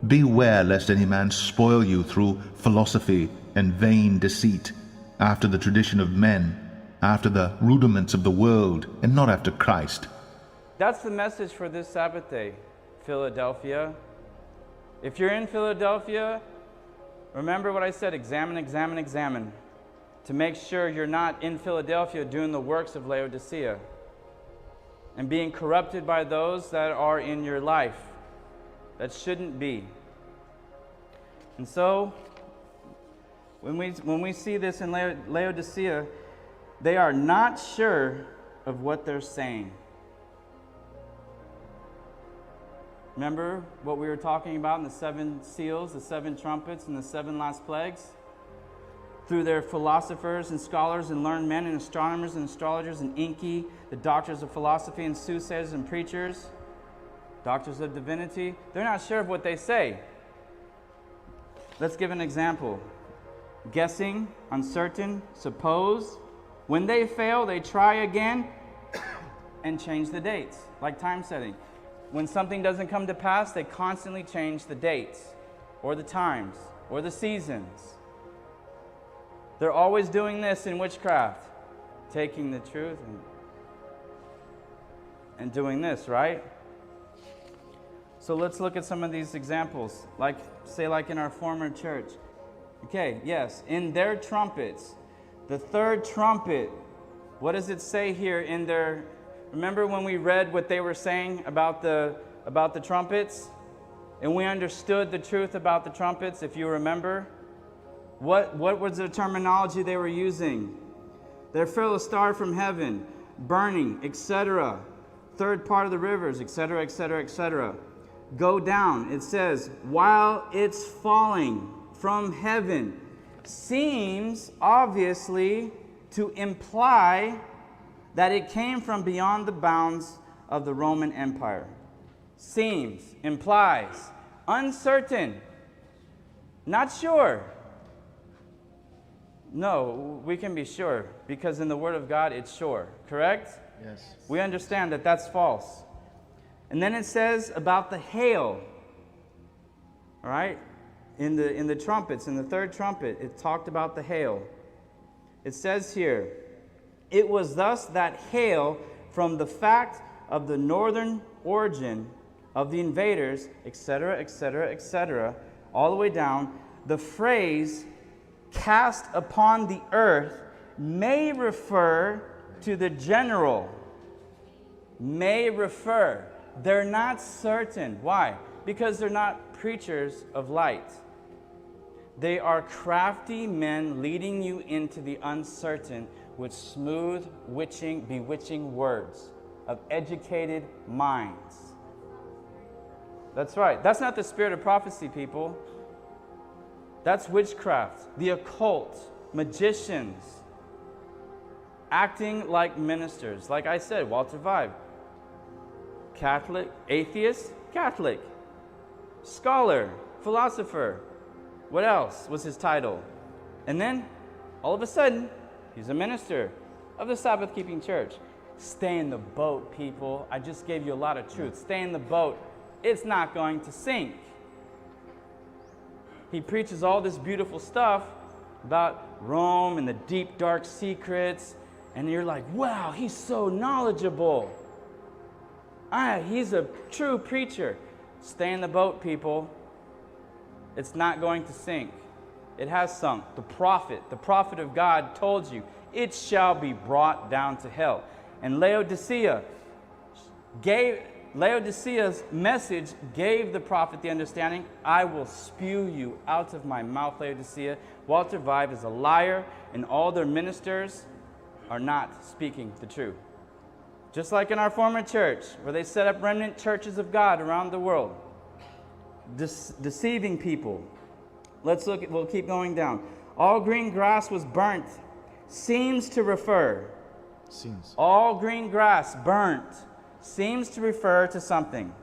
Beware lest any man spoil you through philosophy and vain deceit, after the tradition of men, after the rudiments of the world, and not after Christ. That's the message for this Sabbath day, Philadelphia. If you're in Philadelphia, remember what I said, examine, examine, examine, to make sure you're not in Philadelphia doing the works of Laodicea and being corrupted by those that are in your life. That shouldn't be. And so, when we see this in Laodicea, they are not sure of what they're saying. Remember what we were talking about in the 7 seals, the 7 trumpets, and the 7 last plagues? Through their philosophers and scholars and learned men and astronomers and astrologers and inky, the doctors of philosophy and soothsayers and preachers, doctors of divinity, they're not sure of what they say. Let's give an example. Guessing, uncertain, suppose. When they fail, they try again and change the dates, like time setting. When something doesn't come to pass, they constantly change the dates or the times or the seasons. They're always doing this in witchcraft, taking the truth and doing this, right? So let's look at some of these examples, like in our former church. Okay, yes, in their trumpets, the 3rd trumpet, what does it say here in their... Remember when we read what they were saying about the trumpets? And we understood the truth about the trumpets, if you remember? What was the terminology they were using? There fell a star from heaven, burning, etc. 3rd part of the rivers, etc., etc., etc. Go down. It says, while it's falling from heaven, seems obviously to imply that it came from beyond the bounds of the Roman Empire. Seems, implies, uncertain, not sure. No, we can be sure, because in the Word of God it's sure, correct? Yes. We understand that that's false. And then it says about the hail, all right? In the trumpets, in the 3rd trumpet, it talked about the hail. It says here, it was thus that hail, from the fact of the northern origin of the invaders, etc., etc., etc., all the way down, the phrase cast upon the earth may refer to the general. May refer. They're not certain. Why? Because they're not preachers of light. They are crafty men leading you into the uncertain with smooth, bewitching words of educated minds. That's right. That's not the spirit of prophecy, people. That's witchcraft, the occult, magicians, acting like ministers. Like I said, Walter Vibe, Catholic, atheist, Catholic, scholar, philosopher. What else was his title? And then, all of a sudden, he's a minister of the Sabbath-keeping church. Stay in the boat, people. I just gave you a lot of truth. Stay in the boat. It's not going to sink. He preaches all this beautiful stuff about Rome and the deep, dark secrets. And you're like, wow, he's so knowledgeable. He's a true preacher. Stay in the boat, people. It's not going to sink. It has sunk. The prophet of God told you, it shall be brought down to hell. And Laodicea's message gave the prophet the understanding, I will spew you out of my mouth, Laodicea. Walter Vibe is a liar, and all their ministers are not speaking the truth. Just like in our former church, where they set up remnant churches of God around the world, deceiving people. We'll keep going down. All green grass was burnt. Seems to refer. Seems. All green grass burnt. Seems to refer to something.